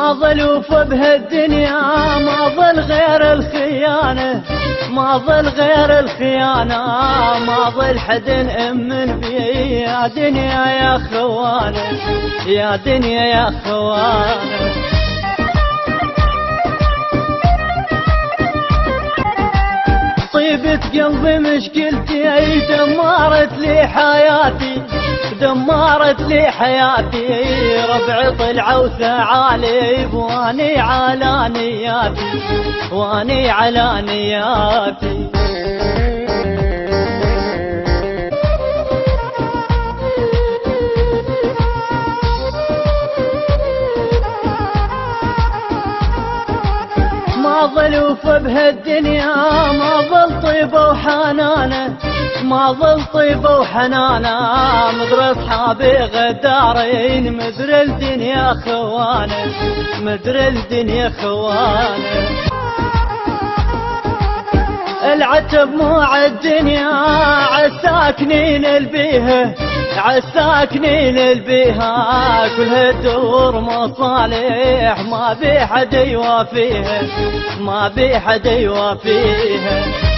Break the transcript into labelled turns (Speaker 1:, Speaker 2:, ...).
Speaker 1: ما ظل وفى بهالدنيا ما ظل غير الخيانة، ما ظل غير الخيانة، ما ظل حد أمن بي يا دنيا يا خوانة، يا دنيا يا خوانة. طيبة قلبي مشكلتي دمرت لي حياتي، دمرت لي حياتي، ربعي طلعوا ثعالب واني على نياتي، واني على نياتي. ما ظل وفى بهالدنيا ما ظل طيبة وحنانة، ما ظل طيبة وحنانة، مدر اصحابي غدارين مدر الدنيا خوانة، مدر الدنيا خوانة. العتب مو عالدنيا عالساكنين البيها، عالساكنين البيها، كلها تدور مصالح ما بي حد يوافيها، ما بي حد يوافيها.